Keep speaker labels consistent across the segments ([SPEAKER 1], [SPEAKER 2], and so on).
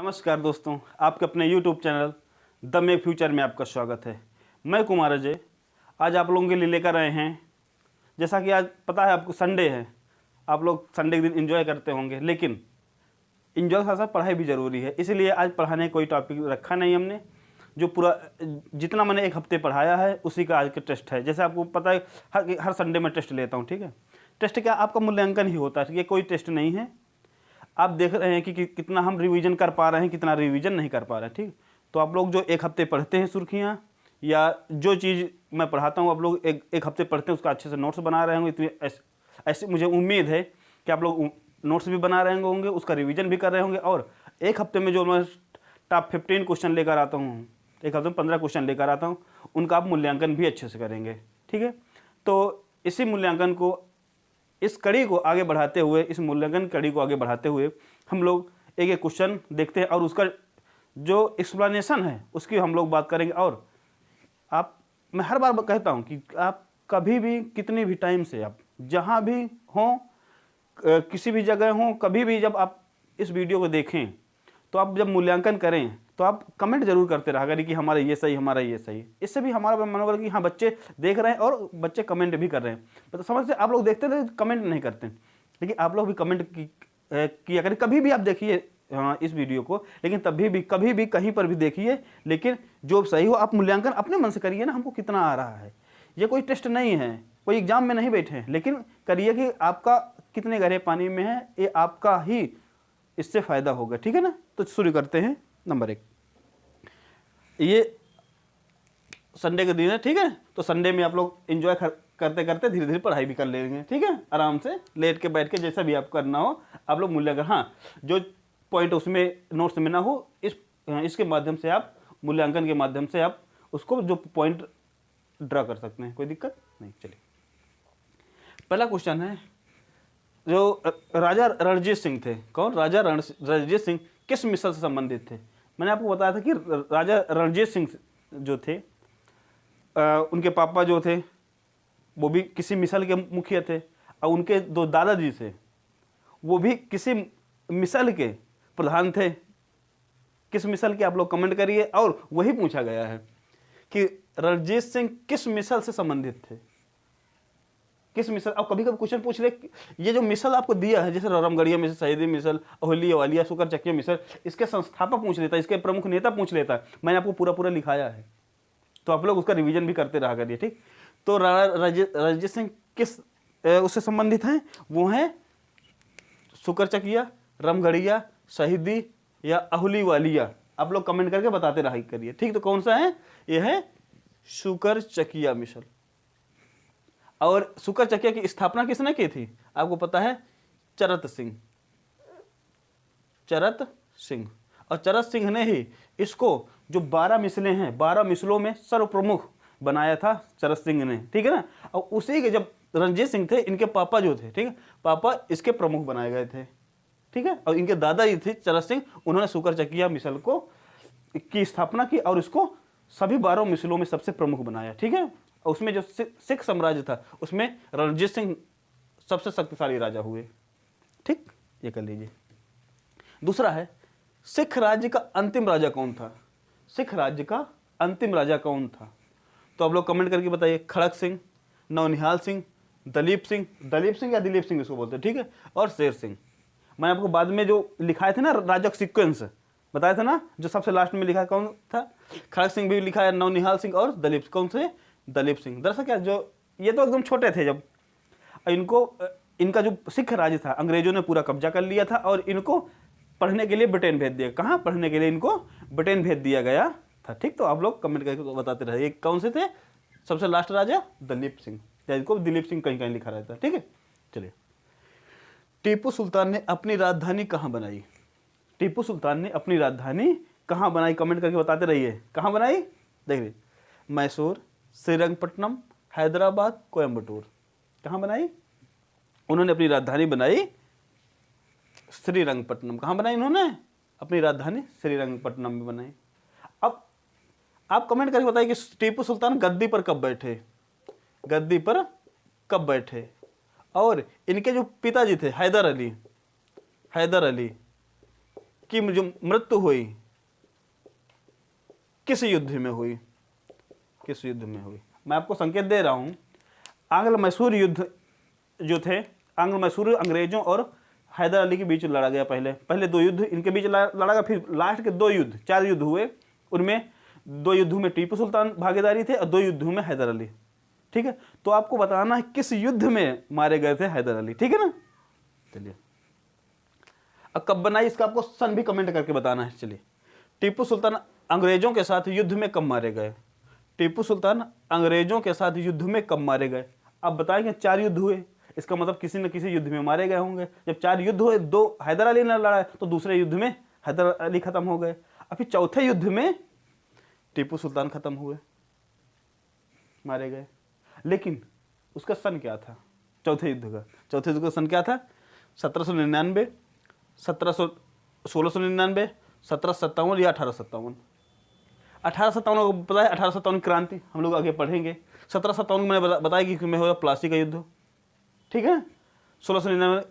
[SPEAKER 1] नमस्कार दोस्तों, आपके अपने YouTube channel the may future में आपका स्वागत है। मैं कुमार अजय आज आप लोगों के लिए लेकर आए हैं। जैसा कि आज पता है आपको संडे है, आप लोग संडे के दिन एंजॉय करते होंगे, लेकिन एंजॉय के साथ साथ पढ़ाई भी ज़रूरी है। इसलिए आज पढ़ाने का कोई टॉपिक रखा नहीं हमने। जो पूरा जितना मैंने एक हफ्ते पढ़ाया है उसी का आज का टेस्ट है। जैसे आपको पता है हर संडे में टेस्ट लेता हूँ, ठीक है। टेस्ट क्या आपका मूल्यांकन ही होता है, ये कोई टेस्ट नहीं है। आप देख रहे हैं कि कितना हम रिवीजन कर पा रहे हैं, कितना रिवीजन नहीं कर पा रहे हैं, ठीक। तो आप लोग जो एक हफ्ते पढ़ते हैं सुर्खियाँ या जो चीज़ मैं पढ़ाता हूँ आप लोग एक हफ्ते पढ़ते हैं, उसका अच्छे से नोट्स बना रहे होंगे। इतनी ऐसी मुझे उम्मीद है कि आप लोग नोट्स भी बना रहे होंगे, उसका रिवीजन भी कर रहे होंगे। और एक हफ्ते में जो मैं टॉप 15 क्वेश्चन लेकर आता हूँ, एक हफ्ते में 15 क्वेश्चन लेकर आता हूँ, उनका आप मूल्यांकन भी अच्छे से करेंगे, ठीक है। तो इसी मूल्यांकन को, इस कड़ी को आगे बढ़ाते हुए, इस मूल्यांकन कड़ी को आगे बढ़ाते हुए हम लोग एक एक क्वेश्चन देखते हैं और उसका जो एक्सप्लेनेशन है उसकी हम लोग बात करेंगे। और मैं हर बार कहता हूं कि आप कभी भी कितनी भी टाइम से आप जहां भी हों, किसी भी जगह हों, कभी भी जब आप इस वीडियो को देखें तो आप जब मूल्यांकन करें तो आप कमेंट जरूर करते रहा करें कि हमारा ये सही, हमारा ये सही। इससे भी हमारा मनोबल कि हाँ बच्चे देख रहे हैं और बच्चे कमेंट भी कर रहे हैं। तो समझ से आप लोग देखते थे कमेंट नहीं करते, लेकिन आप लोग भी कमेंट किया करें। कभी भी आप देखिए इस वीडियो को, लेकिन तभी भी कभी भी कहीं पर भी देखिए, लेकिन जो सही हो आप मूल्यांकन अपने मन से करिए ना। हमको कितना आ रहा है, ये कोई टेस्ट नहीं है, कोई एग्जाम में नहीं बैठे हैं, लेकिन करिए कि आपका कितने गहरे पानी में है, ये आपका ही इससे फ़ायदा होगा, ठीक है ना। तो शुरू करते हैं। नंबर 1, ये संडे का दिन है, ठीक है। तो संडे में आप लोग एंजॉय करते करते धीरे धीरे पढ़ाई भी कर लेंगे, ठीक है। आराम से लेट के बैठ के जैसा भी आप करना हो आप लोग मूल्यांकन, हाँ जो पॉइंट उसमें नोट्स में ना हो इसके माध्यम से आप मूल्यांकन के माध्यम से आप उसको जो पॉइंट ड्रा कर सकते हैं, कोई दिक्कत नहीं। चलिए पहला क्वेश्चन है, जो राजा रणजीत सिंह थे, कौन? राजा रणजीत सिंह किस मिसल से संबंधित थे? मैंने आपको बताया था कि राजा रणजीत सिंह जो थे उनके पापा जो थे वो भी किसी मिसल के मुखिया थे, और उनके दो दादाजी थे वो भी किसी मिसल के प्रधान थे। किस मिसल के? आप लोग कमेंट करिए। और वही पूछा गया है कि रणजीत सिंह किस मिसल से संबंधित थे, किस मिसल। अब कभी कभी क्वेश्चन पूछ ले, ये जो मिसल आपको दिया है, जैसे रामगढ़िया मिसल, शहीदी मिसल, अहल्या वालिया, शुकर चकिया मिसल, इसके संस्थापक पूछ लेता है, इसके प्रमुख नेता पूछ लेता है। मैंने आपको पूरा पूरा लिखाया है, तो आप लोग उसका रिवीजन भी करते रहा करिए, ठीक। तो रणजीत सिंह किस उससे संबंधित हैं? वो हैं शुकर चकिया, रामगढ़िया, शहीदी या अहली वालिया। आप लोग कमेंट करके बताते रहा करिए, ठीक। तो कौन सा है? ये है शुकर चकिया मिसल। और शुकर चकिया की स्थापना किसने की थी? आपको पता है, चरत सिंह। चरत सिंह, और चरत सिंह ने ही इसको जो 12 मिसलें हैं, 12 मिसलों में सर्वप्रमुख बनाया था चरत सिंह ने, ठीक है ना। और उसी के जब रणजीत सिंह थे, इनके पापा जो थे, ठीक है, पापा इसके प्रमुख बनाए गए थे, ठीक है। और इनके दादाजी थे चरत सिंह, उन्होंने शुकर चकिया मिसल को की स्थापना की और इसको सभी 12 मिसलों में सबसे प्रमुख बनाया, ठीक है। और उसमें जो सिख साम्राज्य था उसमें रणजीत सिंह सबसे शक्तिशाली राजा हुए, ठीक। ये कर लीजिए। दूसरा है, सिख राज्य का अंतिम राजा कौन था? सिख राज्य का अंतिम राजा कौन था? तो आप लोग कमेंट करके बताइए। खड़क सिंह, नौनिहाल सिंह, दलीप सिंह या दिलीप सिंह इसको बोलते हैं, ठीक है, और शेर सिंह। मैंने आपको बाद में जो लिखाए थे ना राजा सीक्वेंस बताया था ना, जो सबसे लास्ट में लिखा कौन था? खड़क सिंह भी लिखा है, नौनिहाल सिंह और दलीप। कौन से? दलीप सिंह। दरअसल क्या, जो ये तो एकदम छोटे थे जब इनका जो सिख राज्य था अंग्रेजों ने पूरा कब्जा कर लिया था, और इनको पढ़ने के लिए ब्रिटेन भेज दिया। कहाँ पढ़ने के लिए? इनको ब्रिटेन भेज दिया गया था, ठीक। तो आप लोग कमेंट करके बताते रहे कौन से थे सबसे लास्ट राजा? दलीप सिंह, या इनको दिलीप सिंह कहीं कहीं लिखा रहता है, ठीक है। चलिए, टीपू सुल्तान ने अपनी राजधानी कहाँ बनाई? टीपू सुल्तान ने अपनी राजधानी कहाँ बनाई? कमेंट करके बताते रहिए। कहाँ बनाई? देखिए, मैसूर, श्रीरंगपट्टनम, हैदराबाद, कोयम्बटूर। कहाँ बनाई? उन्होंने अपनी राजधानी बनाई श्रीरंगपट्टनम। कहाँ बनाई उन्होंने अपनी राजधानी? श्रीरंगपट्टनम में बनाई। अब आप कमेंट करके बताइए कि टीपू सुल्तान गद्दी पर कब बैठे? गद्दी पर कब बैठे? और इनके जो पिताजी थे हैदर अली, की जो मृत्यु हुई किस युद्ध में हुई, किस युद्ध में हुई। मैं आपको संकेत दे रहा हूं, आंग्ल मैसूर युद्ध जो थे, आंग्ल मैसूर अंग्रेजों और हैदर अली के बीच लड़ा गया। पहले 2 युद्ध इनके बीच लड़ा गया, फिर लास्ट के 2 युद्ध, 4 युद्ध हुए, उनमें 2 युद्धों में टीपू सुल्तान भागीदारी थे और 2 युद्धों में हैदर अली। ठीक है, तो आपको बताना है किस युद्ध में मारे गए थे हैदर अली, ठीक है ना। चलिए, अब कब बनाई इसका आपको सन भी कमेंट करके बताना है। चलिए, टीपू सुल्तान अंग्रेजों के साथ युद्ध में कब मारे गए, टीपू सुल्तान अंग्रेजों के साथ युद्ध में कब मारे गए। अब बताएंगे 4 युद्ध हुए, इसका मतलब किसी न किसी युद्ध में मारे गए होंगे। जब 4 युद्ध हुए, 2 हैदर अली ने लड़ा तो दूसरे युद्ध में हैदर अली खत्म हो गए, और फिर चौथे युद्ध में टीपू सुल्तान खत्म हुए, मारे गए। लेकिन उसका सन क्या था चौथे युद्ध का, चौथे युद्ध का सन क्या था, 1799, 1699, 1757 या 1857। 1857 को पता है, 1857 क्रांति हम लोग आगे पढ़ेंगे। 1757 को मैंने बताया कि मैं होगा प्लासी का युद्ध, ठीक है। 1699,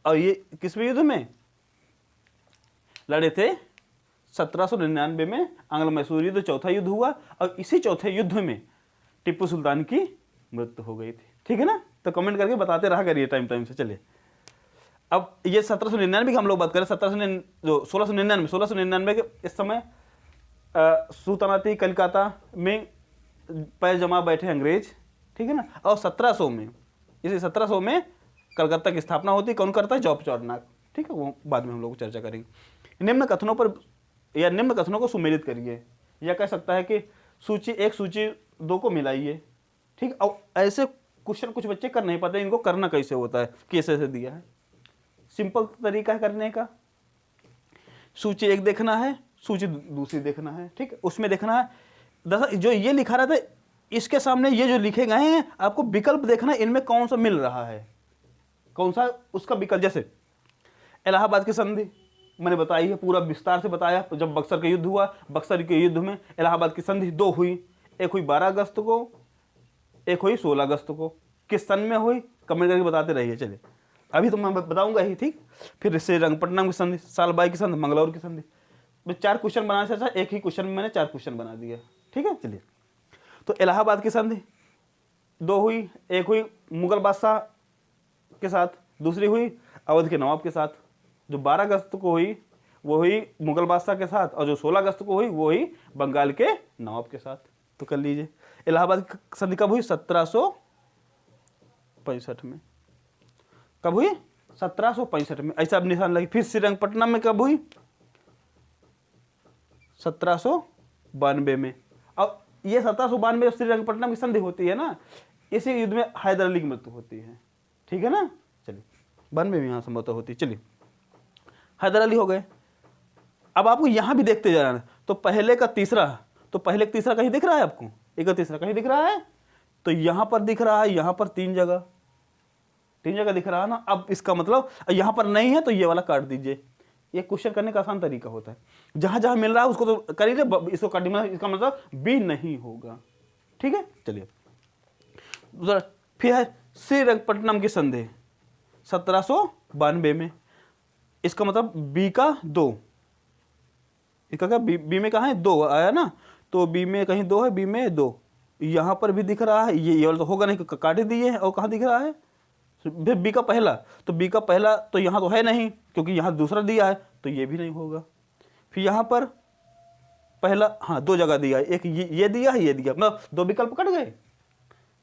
[SPEAKER 1] और ये किस युद्ध में लड़े थे, 1799 में आंग्ल मैसूर युद्ध चौथा युद्ध हुआ, और इसी चौथे युद्ध में टीपू सुल्तान की मृत्यु हो गई थी, ठीक है ना। तो कमेंट करके बताते रहा करिए टाइम से। चलिए, अब ये 1799 की हम लोग बात करें, 1699 के इस समय सुल्तानाती कलकत्ता में पैर जमा बैठे अंग्रेज, ठीक है ना। और 1700 में, इसी 1700 में कलकत्ता की स्थापना होती। कौन करता है, जॉब चार्नक, ठीक है, वो बाद में हम लोग चर्चा करेंगे। निम्न कथनों पर या निम्न कथनों को सुमेलित करिए, या कह सकता है कि सूची 1 सूची 2 को मिलाइए, ठीक। और ऐसे क्वेश्चन कुछ बच्चे कर नहीं पाते, इनको करना कैसे होता है, कैसे से दिया है, सिंपल तरीका है करने का। सूची 1 देखना है, सूची दूसरी देखना है, ठीक, उसमें देखना है। दरअसल जो ये लिखा रहता है, इसके सामने ये जो लिखे गए हैं, आपको विकल्प देखना है, इनमें कौन सा मिल रहा है, कौन सा उसका विकल्प। जैसे इलाहाबाद की संधि मैंने बताई है, पूरा विस्तार से बताया। जब बक्सर का युद्ध हुआ, बक्सर के युद्ध में इलाहाबाद की संधि 2 हुई, एक हुई 12 अगस्त को, एक हुई 16 अगस्त को। किस सन में हुई, कमेंट करके बताते रहिए। चलिए, अभी तो मैं बताऊंगा ही, ठीक। फिर श्रीरंगपट्टनम की संधि, सालबाई की संधि, मंगलौर की संधि। 4 क्वेश्चन बनाने से अच्छा एक ही क्वेश्चन में मैंने 4 क्वेश्चन बना दिया, ठीक है। चलिए, तो इलाहाबाद की संधि 2 हुई, एक हुई मुगल बादशाह के साथ, दूसरी हुई अवध के नवाब के साथ। जो 12 अगस्त को हुई वो हुई मुगल बादशाह के साथ, और जो 16 अगस्त को हुई वो हुई बंगाल के नवाब के साथ। तो कर लीजिए, इलाहाबाद की संधि कब हुई, 1765 में। कब हुई, 1765 में, ऐसा अब निशान लगी। फिर श्रीरंगपट्टनम में कब हुई, 1792 में। अब ये 1792 श्रीरंगपट्टनम की संधि होती है ना, इसी युद्ध में हैदर अली की मृत्यु होती है, ठीक है ना। चलिए, 92 में यहाँ संभवतः होती है। चलिए, हैदर अली हो गए। अब आपको यहां भी देखते जा रहे हैं, तो पहले का तीसरा, तो पहले का तीसरा कहीं दिख रहा है आपको, एक का तीसरा कहीं दिख रहा है, तो यहां पर दिख रहा है, यहां पर 3 जगह दिख रहा है ना। अब इसका मतलब यहां पर नहीं है तो ये वाला काट दीजिए। ये क्वेश्चन करने का आसान तरीका होता है, जहां जहां मिल रहा है उसको तो करिए, इसको काट दीजिए, इसका मतलब बी नहीं होगा, ठीक है। चलिए, फिर है श्रीरंगपट्टनम की संधि 1792 में, इसका मतलब बी का 2, इसका क्या बी में कहाँ है, 2 आया ना, तो बी में कहीं 2 है, बी में 2, यहाँ पर भी दिख रहा है, ये वाला तो होगा नहीं, काट दिए हैं। और कहाँ दिख रहा है, फिर बी का पहला, तो बी का पहला तो यहाँ तो है नहीं, क्योंकि यहाँ दूसरा दिया है, तो ये भी नहीं होगा। फिर यहाँ पर पहला, हाँ 2 जगह दिया है, एक ये दिया है, ये दिया, मतलब 2 विकल्प कट गए,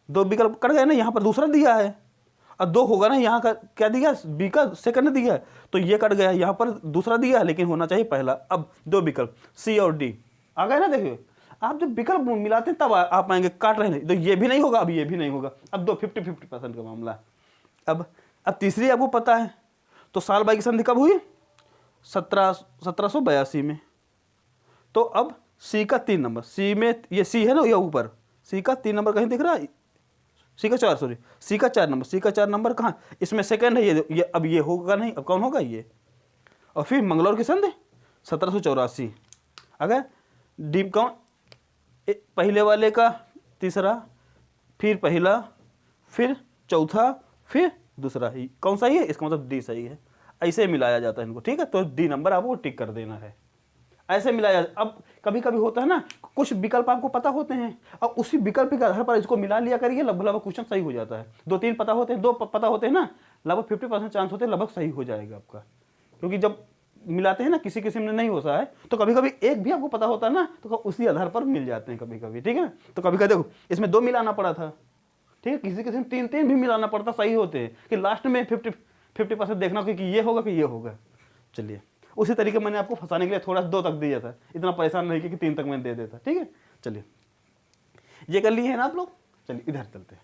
[SPEAKER 1] 2 विकल्प कट गए ना। यहाँ पर दूसरा दिया है, और 2 होगा ना, यहाँ का क्या दिया, बी का सेकंड दिया है, तो ये कट गया। यहाँ पर दूसरा दिया है, लेकिन होना चाहिए पहला। अब 2 विकल्प सी और डी आ गए ना। देखिए, आप जब विकल्प मिलाते हैं तब आप आएंगे, काट रहे हैं तो ये भी नहीं होगा, अब ये भी नहीं होगा। अब 50-50% का मामला। अब तीसरी आपको पता है, तो सालबाई की संधि कब हुई, 1782 में। तो अब सी का 3 नंबर, सी में ये सी है ना, ये ऊपर सी का 3 नंबर कहीं दिख रहा है, सी का 4 सॉरी, सी का 4 नंबर, सी का 4 नंबर कहाँ, इसमें सेकंड है ये। अब ये होगा नहीं, अब कौन होगा ये। और फिर मंगलौर की संधि 1784। अगर डी कौन, पहले वाले का तीसरा, फिर पहला, फिर चौथा, फिर दूसरा ही, कौन सा ही है, इसका मतलब डी सही है। ऐसे मिलाया जाता है इनको, ठीक है। तो डी नंबर आपको टिक कर देना है, ऐसे मिलाया। अब कभी कभी होता है ना, कुछ विकल्प आपको पता होते हैं और उसी विकल्प के आधार पर इसको मिला लिया करिए, लगभग क्वेश्चन सही हो जाता है। 2-3 पता होते हैं, 2 पता होते हैं ना, लगभग 50% चांस होते हैं लगभग सही हो जाएगा आपका। क्योंकि जब मिलाते हैं ना, किसी किसी में नहीं होता है, तो कभी कभी एक भी आपको पता होता है ना, तो उसी आधार पर मिल जाते हैं कभी कभी, ठीक है। तो कभी कभी देखो इसमें 2 मिलाना पड़ा था, ठीक है, किसी किसी में 3 भी मिलाना पड़ता, सही होते हैं कि लास्ट में 50% देखना कि ये होगा कि ये होगा। चलिए, उसी तरीके मैंने आपको फंसाने के लिए थोड़ा 2 तक दिया था, इतना परेशान नहीं कि 3 तक मैंने दे देता, ठीक है। चलिए, ये कर लिए है ना आप लोग। चलिए इधर चलते हैं।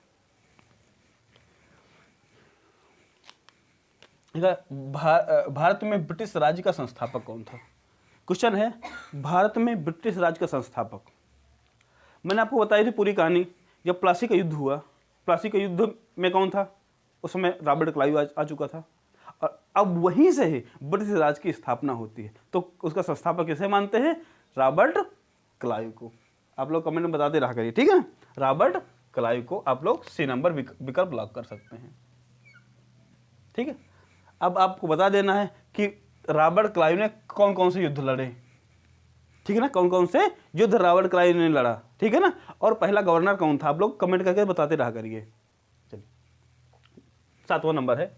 [SPEAKER 1] भारत में ब्रिटिश राज्य का संस्थापक कौन था? क्वेश्चन है, भारत में ब्रिटिश राज्य का संस्थापक। मैंने आपको बताई थी पूरी कहानी, जब प्लासी का युद्ध हुआ, प्लासी के युद्ध में कौन था उस समय? रॉबर्ट क्लाइव आ चुका था, और अब वहीं से ही ब्रिटिश राज की स्थापना होती है। तो उसका संस्थापक किसे मानते हैं? रॉबर्ट क्लाइव को। आप लोग कमेंट में बताते रहा करिए, ठीक है। रॉबर्ट क्लाइव को आप लोग सी नंबर विकल्प लॉक कर सकते हैं, ठीक है। अब आपको बता देना है कि रॉबर्ट क्लाइव ने कौन कौन से युद्ध लड़े, ठीक है ना, कौन कौन से युद्ध रॉबर्ट क्लाइव ने लड़ा, ठीक है ना। और पहला गवर्नर कौन था, आप लोग कमेंट करके बताते रहा करिए। चलिए, 7वां नंबर है,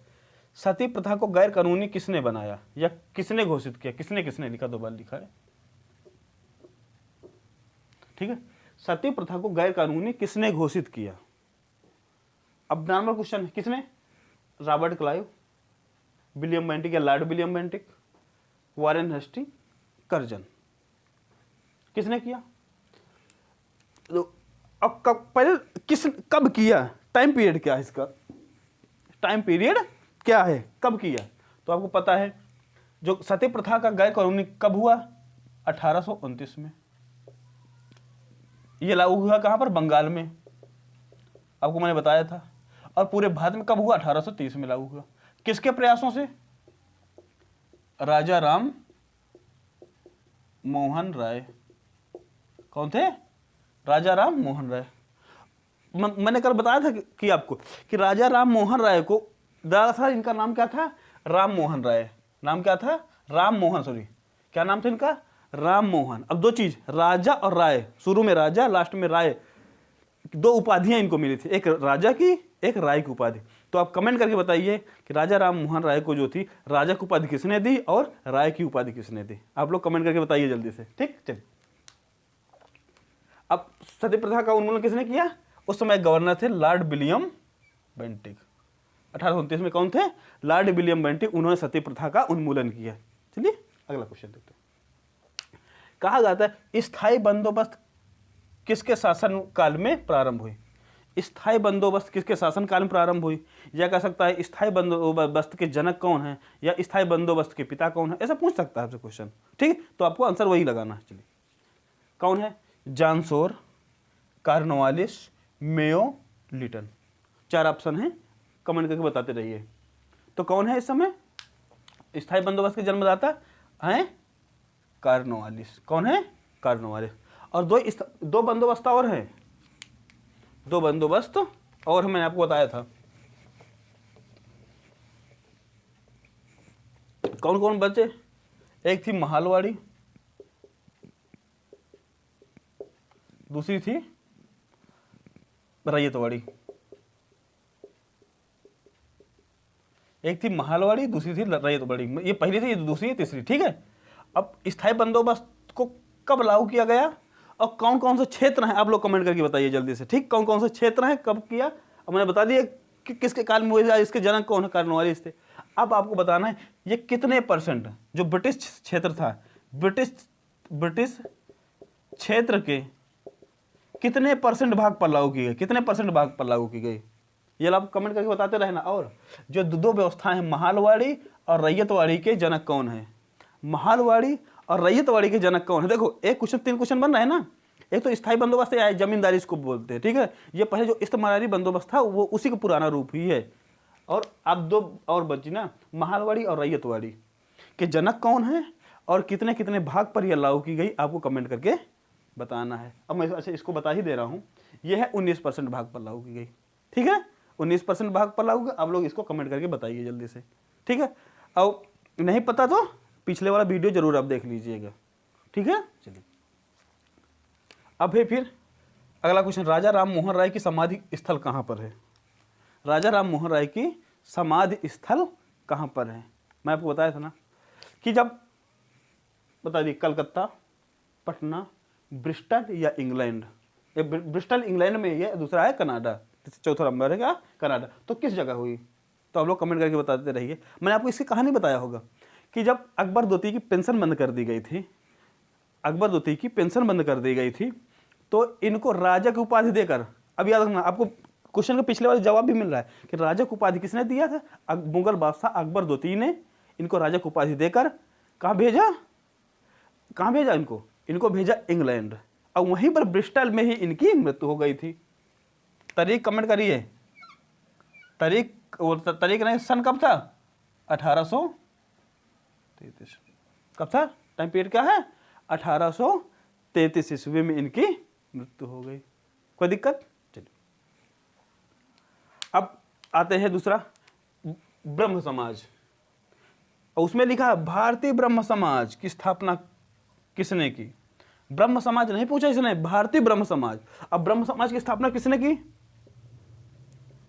[SPEAKER 1] सती प्रथा को गैर कानूनी किसने बनाया या किसने घोषित किया? किसने लिखा, 2 बार लिखा है, ठीक है। सती प्रथा को गैर कानूनी किसने घोषित किया? अब नॉर्मल क्वेश्चन है, किसने? रॉबर्ट क्लाइव, विलियम बेंटिक या Lord William Bentinck, Warren Hasting, Curzon, किसने किया? तो अब पहले कब किया, टाइम पीरियड क्या है इसका, टाइम पीरियड क्या है, कब किया? तो आपको पता है, जो सती प्रथा का गैर कानूनी कब हुआ? 1829 में। ये लागू हुआ कहां पर? बंगाल में, आपको मैंने बताया था। और पूरे भारत में कब हुआ? 1830 में लागू हुआ। किसके प्रयासों से? राजा राम मोहन राय। कौन थे? राजा राम मोहन राय। मैंने कल बताया था कि आपको कि राजा राम मोहन राय को, दरअसल इनका नाम क्या था? राम मोहन राय। नाम क्या था? राम मोहन, सॉरी, क्या नाम था इनका? राम मोहन। अब 2 चीज, राजा और राय, शुरू में राजा लास्ट में राय, 2 उपाधियां इनको मिली थी, एक राजा की, एक राय की उपाधि। तो आप कमेंट करके बताइए कि राजा राम मोहन राय को जो थी राजा की उपाधि किसने दी और राय की उपाधि किसने दी? आप लोग कमेंट करके बताइए जल्दी से, ठीक। चलिए, अब सती प्रथा का उन्मूलन किसने किया? उस समय गवर्नर थे लॉर्ड विलियम बेंटिक। 1829 में कौन थे? लॉर्ड विलियम बेंटिक, उन्होंने सती प्रथा का उन्मूलन किया। चलिए अगला क्वेश्चन देखते हैं। कहा जाता है स्थायी बंदोबस्त किसके शासन काल में प्रारंभ हुई? स्थायी बंदोबस्त किसके शासन काल में प्रारंभ हुई? या कह सकता है स्थायी बंदोबस्त के जनक कौन है, या स्थायी बंदोबस्त के पिता कौन है, ऐसा पूछ सकता है आपसे क्वेश्चन, ठीक। तो आपको आंसर वही लगाना है। चलिए, कौन है? John Shore, Cornwallis, Mayo, Lytton. 4 option है, कमेंट करके बताते रहिए। तो कौन है इस समय स्थायी बंदोबस्त के जन्मदाता? हैं कॉर्नवालिस। कौन है? कॉर्नवालिस। और 2 बंदोबस्त और हैं, 2 बंदोबस्त और मैंने आपको बताया था। कौन कौन बचे? एक थी महालवाड़ी, दूसरी थी रैयतवाड़ी। एक थी महालवाड़ी, दूसरी थी रैयतवाड़ी। ये पहली थी, ये दूसरी है, तीसरी, ठीक है। अब स्थायी बंदोबस्त को कब लागू किया गया और कौन कौन से क्षेत्र हैं, आप लोग कमेंट करके बताइए जल्दी से, ठीक। कौन कौन से क्षेत्र हैं, कब किया? अब मैंने बता दिया कि किसके काल में हुआ, इसके जनक कौन है? कॉर्नवालिस थे। अब आपको बताना है ये कितने परसेंट जो ब्रिटिश क्षेत्र था, ब्रिटिश क्षेत्र के कितने परसेंट भाग पर लागू की गई, कितने परसेंट भाग पर लागू की गई, ये आप कमेंट करके बताते रहना। और जो 2 व्यवस्थाएं हैं, महालवाड़ी और रैयतवाड़ी के जनक कौन है? महालवाड़ी और रैयतवाड़ी के जनक कौन है? देखो, एक क्वेश्चन 3 क्वेश्चन बन रहा है ना। एक तो स्थायी बंदोबस्त है, जमींदारी इसको बोलते हैं, ठीक है। ये पहले जो इस्तेमारी बंदोबस्त था वो उसी का पुराना रूप ही है। और अब 2 और बची ना, महालवाड़ी और रैयतवाड़ी के जनक कौन है और कितने कितने भाग पर यह लागू की गई, आपको कमेंट करके बताना है। अब मैं अच्छा इसको बता ही दे रहा हूँ, यह है 19% भाग पर लागू की गई, ठीक है। 19% भाग पर लागू, आप लोग इसको कमेंट करके बताइए जल्दी से, ठीक है। अब नहीं पता तो पिछले वाला वीडियो जरूर आप देख लीजिएगा, ठीक है। चलिए अब है फिर अगला क्वेश्चन, राजा राम मोहन राय की समाधि स्थल कहाँ पर है? राजा राम मोहन राय की समाधि स्थल कहाँ पर है? मैं आपको बताया था ना कि जब बता दी कलकत्ता, पटना, ब्रिस्टल या इंग्लैंड। ये ब्रिस्टल इंग्लैंड में है, दूसरा है कनाडा, चौथा नंबर है क्या कनाडा। तो किस जगह हुई? तो आप लोग कमेंट करके बताते रहिए। मैंने आपको इसकी कहानी बताया होगा कि जब अकबर द्वितीय की पेंशन बंद कर दी गई थी, अकबर द्वितीय की पेंशन बंद कर दी गई थी, तो इनको राजा की उपाधि देकर, अब याद रखना आपको क्वेश्चन का पिछले वाले जवाब भी मिल रहा है कि राजा की उपाधि किसने दिया था? मुगल बादशाह अकबर द्वितीय ने इनको राजा की उपाधि देकर कहाँ भेजा? कहाँ भेजा इनको? इनको भेजा इंग्लैंड, और वहीं पर ब्रिस्टल में ही इनकी मृत्यु हो गई थी। तारीख कमेंट करिए, तारीख नहीं, सन कब था? 1833। कब था? टाइम पीरियड क्या है? 1833 ईस्वी में इनकी मृत्यु हो गई। कोई दिक्कत? चलिए अब आते हैं दूसरा, ब्रह्म समाज। और उसमें लिखा है भारतीय ब्रह्म समाज की स्थापना किसने की? ब्रह्म समाज नहीं पूछा इसने, भारतीय ब्रह्म समाज। अब ब्रह्म समाज की स्थापना किसने की?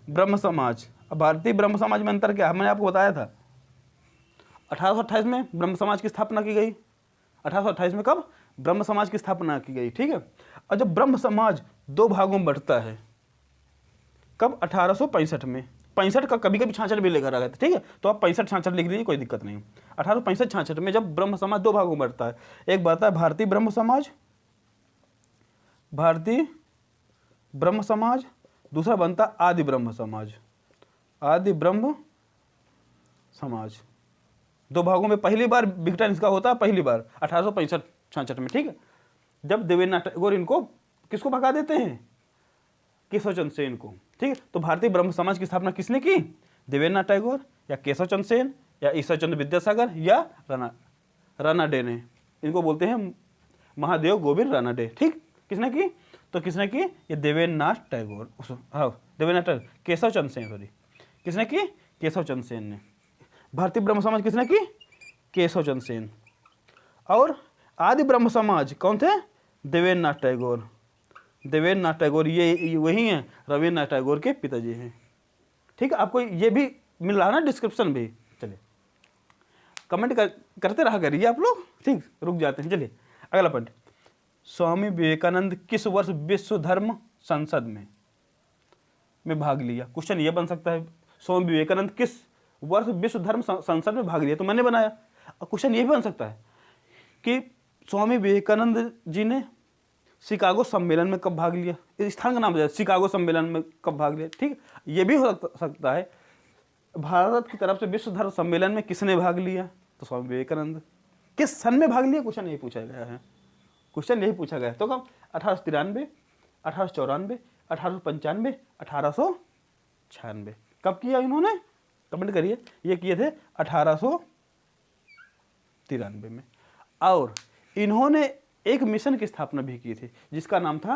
[SPEAKER 1] ब्रह्म समाज। अब भारतीय ब्रह्म समाज में अंतर क्या है? मैंने आपको बताया था 1828 में ब्रह्म समाज की स्थापना की गई। 1828 में कब ब्रह्म समाज की स्थापना की गई, ठीक है। और जब ब्रह्म समाज दो भागों में बढ़ता है, कब? 1865 में। 65 का कभी कभी 66 भी लेकर आ गए थे, ठीक है। तो आप 65-66 लिख लीजिए, कोई दिक्कत नहीं। 1865-66 में जब ब्रह्म समाज दो भागों में बढ़ता है, एक बढ़ता है भारतीय ब्रह्म समाज, भारतीय ब्रह्म समाज, दूसरा बनता आदि ब्रह्म समाज, आदि ब्रह्म समाज। दो भागों में पहली बार विघटन इसका होता है, पहली बार 1865-66 में, ठीक है। जब देवेंद्रनाथ टैगोर इनको किसको भगा देते हैं? केशव चंद्र सेन को, ठीक है। तो भारतीय ब्रह्म समाज की स्थापना किसने की? देवेंद्रनाथ टैगोर या केशव चंद्र सेन या ईश्वर चंद्र विद्यासागर या रानाडे ने। इनको बोलते हैं महादेव गोविंद रानाडे, ठीक। किसने की? तो किसने की? ये देवेंद्रनाथ टैगोर, हाँ देवेंद्रनाथ टैगोर, केशव चंद्र सेन, सॉरी, किसने की? केशव चंद्र सेन ने। भारतीय ब्रह्म समाज किसने की? केशव चंद्र सेन। और आदि ब्रह्म समाज कौन थे? देवेंद्रनाथ टैगोर। देवेंद्रनाथ टैगोर ये वही हैं, रविन्द्रनाथ टैगोर के पिताजी हैं, ठीक है। आपको ये भी मिल रहा है ना डिस्क्रिप्शन भी। चलिए कमेंट करते रहा करिए आप लोग, ठीक। रुक जाते हैं, चलिए अगला पॉइंट। स्वामी विवेकानंद किस वर्ष विश्व धर्म संसद में भाग लिया? क्वेश्चन ये बन सकता है, स्वामी विवेकानंद किस वर्ष विश्व धर्म संसद में भाग लिया? तो मैंने बनाया। और क्वेश्चन ये भी बन सकता है कि स्वामी विवेकानंद जी ने शिकागो सम्मेलन में कब भाग लिया? इस स्थान का नाम बताया, शिकागो सम्मेलन में कब भाग लिया, ठीक। ये भी हो सकता है भारत की तरफ से विश्व धर्म सम्मेलन में किसने भाग लिया? तो स्वामी विवेकानंद। किस सन में भाग लिया? क्वेश्चन यही पूछा गया है, क्वेश्चन यही पूछा गया है। तो कब? 1893, 1894, 1895, 1896। कब किया इन्होंने? कमेंट करिए। ये किए थे 1893 में। और इन्होंने एक मिशन की स्थापना भी की थी जिसका नाम था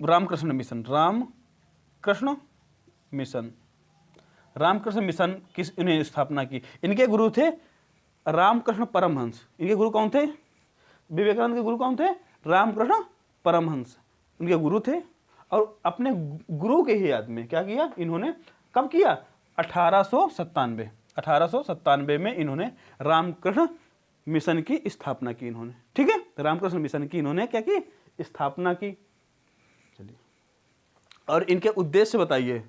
[SPEAKER 1] Ramakrishna mission. Ramakrishna mission, Ramakrishna mission की इन्हें स्थापना की। इनके गुरु थे रामकृष्ण परमहंस। इनके गुरु कौन थे? विवेकानंद के गुरु कौन थे? रामकृष्ण परमहंस उनके गुरु थे। और अपने गुरु के ही याद में क्या किया इन्होंने? कब किया? 1897 में इन्होंने रामकृष्ण मिशन की स्थापना की इन्होंने, ठीक है। रामकृष्ण मिशन की इन्होंने क्या की? स्थापना की। चलिए और इनके उद्देश्य बताइए।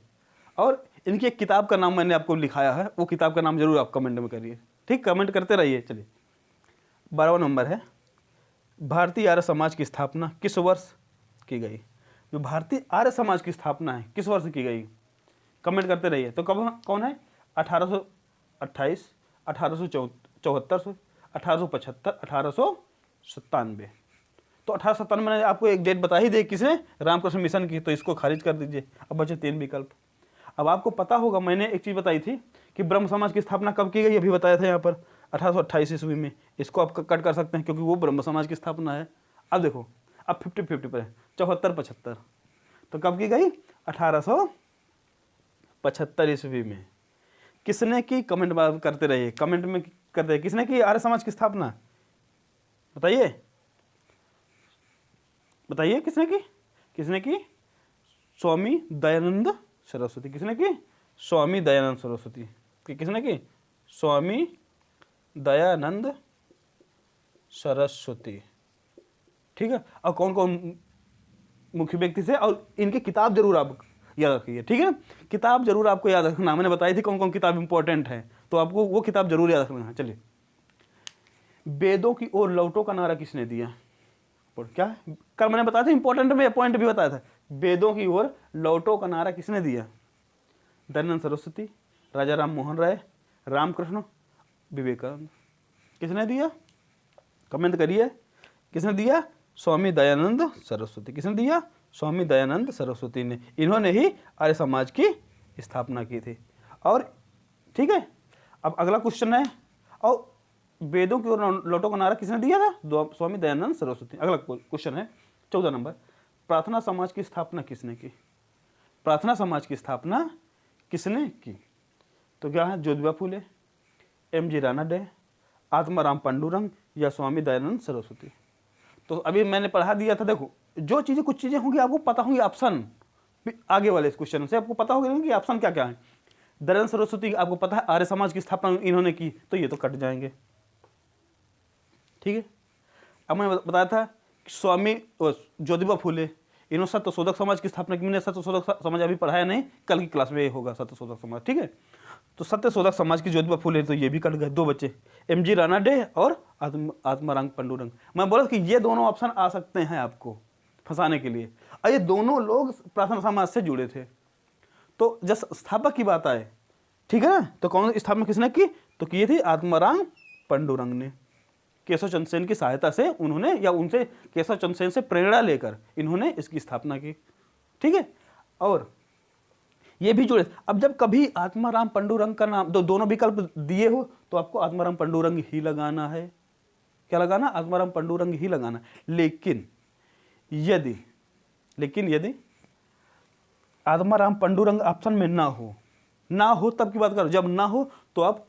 [SPEAKER 1] और इनकी एक किताब का नाम मैंने आपको लिखाया है, वो किताब का नाम जरूर आप कमेंट में करिए, ठीक। कमेंट करते रहिए। चलिए 12वां नंबर है, भारतीय आर्य समाज की स्थापना किस वर्ष की गई? जो भारतीय आर्य समाज की स्थापना है किस वर्ष की गई? कमेंट करते रहिए। तो कब कौन है? 1828, 1874, 1875, 1897। तो 1897 मैंने आपको एक डेट बता ही दी किसने? रामकृष्ण मिशन की। तो इसको खारिज कर दीजिए। अब बचे 3 विकल्प। अब आपको पता होगा मैंने एक चीज़ बताई थी कि ब्रह्म समाज की स्थापना कब की गई, अभी बताया था यहाँ पर 1828 ईस्वी में। इसको आप कट कर सकते हैं क्योंकि वो ब्रह्म समाज की स्थापना है। अब देखो अब 50-50 पर है, 74-75। तो कब की गई? 1875 ईस्वी में। किसने की, कमेंट करते रहिए, कमेंट में करते रहिए, किसने की आर्य समाज की स्थापना? बताइए बताइए किसने की? किसने की? स्वामी दयानंद सरस्वती। किसने की? स्वामी दयानंद सरस्वती। किसने की? स्वामी दयानंद सरस्वती। ठीक है। और कौन कौन मुख्य व्यक्ति थे, और इनकी किताब जरूर आप याद रखिए, ठीक है। किताब जरूर आपको याद रखना, मैंने बताई थी कौन कौन किताब इंपॉर्टेंट है, तो आपको वो किताब जरूर याद रखना है। चलिए, वेदों की ओर लौटो का नारा किसने दिया? क्या कल मैंने बताया था, इंपॉर्टेंट में पॉइंट भी बताया था, वेदों की ओर लौटो का नारा किसने दिया? दयानंद सरस्वती, राजा राम मोहन राय, रामकृष्ण, विवेकानंद। किसने दिया? कमेंट करिए, किसने दिया? स्वामी दयानंद सरस्वती। किसने दिया? स्वामी दयानंद सरस्वती ने। इन्होंने ही आर्य समाज की स्थापना की थी। और ठीक है, अब अगला क्वेश्चन है, और वेदों की ओर लौटो का नारा किसने दिया था? स्वामी दयानंद सरस्वती। अगला क्वेश्चन है 14 नंबर, प्रार्थना समाज की स्थापना किसने की? प्रार्थना समाज की स्थापना किसने की? तो क्या है? ज्योतिबा फूले, एम.जी. राणा डे, आत्माराम पंडुरंग, या स्वामी दयानंद सरस्वती। तो अभी मैंने पढ़ा दिया था, देखो जो चीजें, कुछ चीजें होंगी आपको पता होंगी, ऑप्शन आगे वाले क्वेश्चन से आपको पता होगा कि ऑप्शन क्या क्या है। दयानंद सरस्वती आपको पता है आर्य समाज की स्थापना इन्होंने की, तो ये तो कट जाएंगे, ठीक है। अब मैं बताया था कि स्वामी ज्योतिबा फूले, इन्होंने सत्यशोधक समाज की स्थापना की। मैंने सत्यशोधक समाज अभी पढ़ाया नहीं, कल की क्लास में ये होगा सत्यशोधक समाज, ठीक है। तो सत्यशोधक समाज की ज्योतिबा फूले, तो ये भी कट गए, 2 बच्चे, एम.जी. राणा डे और आत्माराम पंडुरंग। मैं बोला कि ये दोनों ऑप्शन आ सकते हैं आपको फंसाने के लिए, और ये दोनों लोग प्रार्थना समाज से जुड़े थे। तो जब स्थापक की बात आए, ठीक है ना, तो कौन स्थापना किसने की? तो किए थे आत्माराम पंडुरंग ने। केशव चंद्र सेन की सहायता से उन्होंने, या उनसे केशव चंद्र सेन से प्रेरणा लेकर इन्होंने इसकी स्थापना की, ठीक है। और ये भी जुड़े। अब जब कभी आत्माराम पंडुरंग का नाम, दोनों विकल्प दिए हो, तो आपको आत्माराम पंडुरंग ही लगाना है। क्या लगाना? आत्माराम पंडुरंग ही लगाना। लेकिन यदि आत्माराम पंडुरंग ऑप्शन में ना हो तब की बात करो। जब ना हो तो आप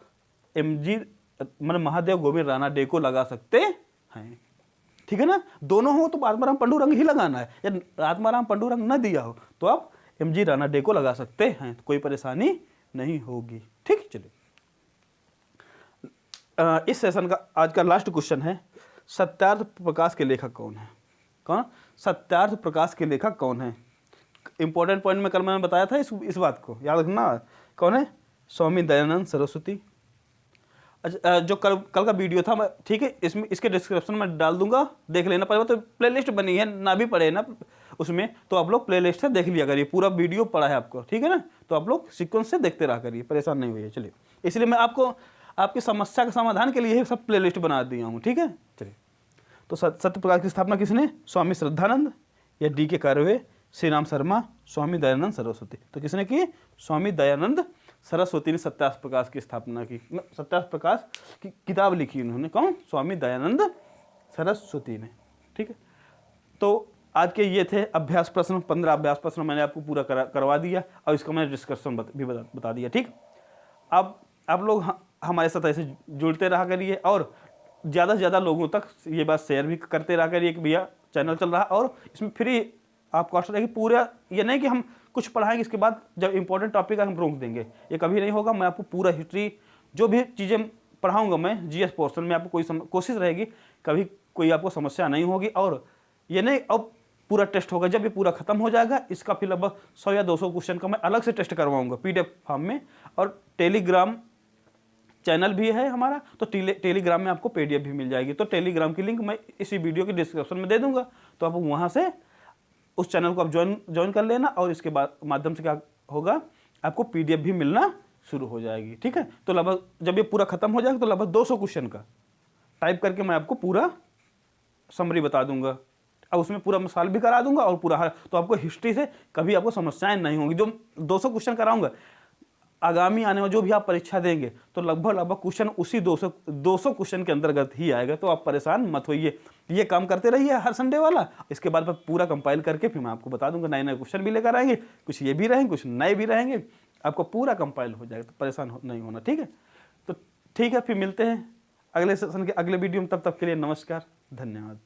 [SPEAKER 1] एम.जी. मतलब महादेव गोविंद राणा डे को लगा सकते हैं, ठीक है ना। दोनों हो तो आत्माराम पंडुरंग ही लगाना है। यदि आत्माराम पंडुरंग न दिया हो तो आप एम.जी. राणा डे को लगा सकते हैं, तो कोई परेशानी नहीं होगी, ठीक। चलिए, इस सेशन का आज का लास्ट क्वेश्चन है, सत्यार्थ प्रकाश के लेखक कौन है? कौन? सत्यार्थ प्रकाश के लेखक कौन है? इंपॉर्टेंट पॉइंट में कल मैंने बताया था, इस बात को याद रखना। कौन है? स्वामी दयानंद सरस्वती। अच्छा, जो कल का वीडियो था, ठीक है, इसमें इसके डिस्क्रिप्शन में डाल दूंगा, देख लेना। पहले तो प्लेलिस्ट बनी है, ना भी पढ़े ना उसमें, तो आप लोग प्लेलिस्ट से देख लिया करिए, पूरा वीडियो पढ़ा है आपको, ठीक है ना। तो आप लोग सीक्वेंस से देखते रहा करिए, परेशान नहीं हुई। चलिए, इसलिए मैं आपको आपकी समस्या के समाधान के लिए सब प्लेलिस्ट बना दिया हूँ, ठीक है। चलिए, तो सत्य प्रकाश की स्थापना किसने? स्वामी श्रद्धानंद, या डी.के. कर्वे, श्री राम शर्मा, स्वामी दयानंद सरस्वती। तो किसने की? स्वामी दयानंद सरस्वती ने सत्यार्थ प्रकाश की स्थापना की। सत्यार्थ प्रकाश की किताब लिखी उन्होंने। कौन? स्वामी दयानंद सरस्वती ने, ठीक है। तो आज के ये थे अभ्यास प्रश्न, 15 अभ्यास प्रश्न मैंने आपको पूरा करवा दिया, और इसका मैंने डिस्कशन भी बता दिया, ठीक। अब आप लोग हमारे साथ ऐसे जुड़ते रहा करिए, और ज़्यादा से ज़्यादा लोगों तक ये बात शेयर भी करते रहा करिए कि भैया चैनल चल रहा है, और इसमें फ्री आप कॉस्ट रहेगी पूरा। ये नहीं कि हम कुछ पढ़ाएंगे इसके बाद जब इंपॉर्टेंट टॉपिक है हम रोक देंगे, ये कभी नहीं होगा। मैं आपको पूरा हिस्ट्री, जो भी चीज़ें पढ़ाऊंगा मैं जीएस पोर्शन में, आपको कोई कोशिश रहेगी कभी कोई आपको समस्या नहीं होगी। और ये नहीं अब पूरा टेस्ट होगा, जब ये पूरा खत्म हो जाएगा इसका फिर लगभग 100 या 200 क्वेश्चन का मैं अलग से टेस्ट करवाऊंगा PDF फॉर्म में। और टेलीग्राम चैनल भी है हमारा, तो टेलीग्राम में आपको PDF भी मिल जाएगी। तो टेलीग्राम की लिंक मैं इसी वीडियो के डिस्क्रिप्शन में दे दूंगा, तो आप वहाँ से उस चैनल को आप ज्वाइन कर लेना, और इसके बाद माध्यम से क्या होगा, आपको PDF भी मिलना शुरू हो जाएगी, ठीक है। तो लगभग जब ये पूरा खत्म हो जाएगा तो लगभग 200 क्वेश्चन का टाइप करके मैं आपको पूरा समरी बता दूंगा, और उसमें पूरा मैं सॉल्व भी करा दूंगा, और पूरा, तो आपको हिस्ट्री से कभी आपको समस्याएं नहीं होंगी। जो 200 क्वेश्चन कराऊंगा, आगामी आने में जो भी आप परीक्षा देंगे तो लगभग क्वेश्चन उसी 200 क्वेश्चन के अंतर्गत ही आएगा। तो आप परेशान मत होइए, ये काम करते रहिए हर संडे वाला। इसके बाद पूरा कंपाइल करके फिर मैं आपको बता दूंगा, नए नए क्वेश्चन भी लेकर आएंगे, कुछ ये भी रहेंगे, कुछ नए भी रहेंगे, आपका पूरा कंपाइल हो जाएगा, तो परेशान नहीं होना, ठीक है। तो ठीक है, फिर मिलते हैं अगले सेशन के अगले वीडियो में। तब तक के लिए नमस्कार, धन्यवाद।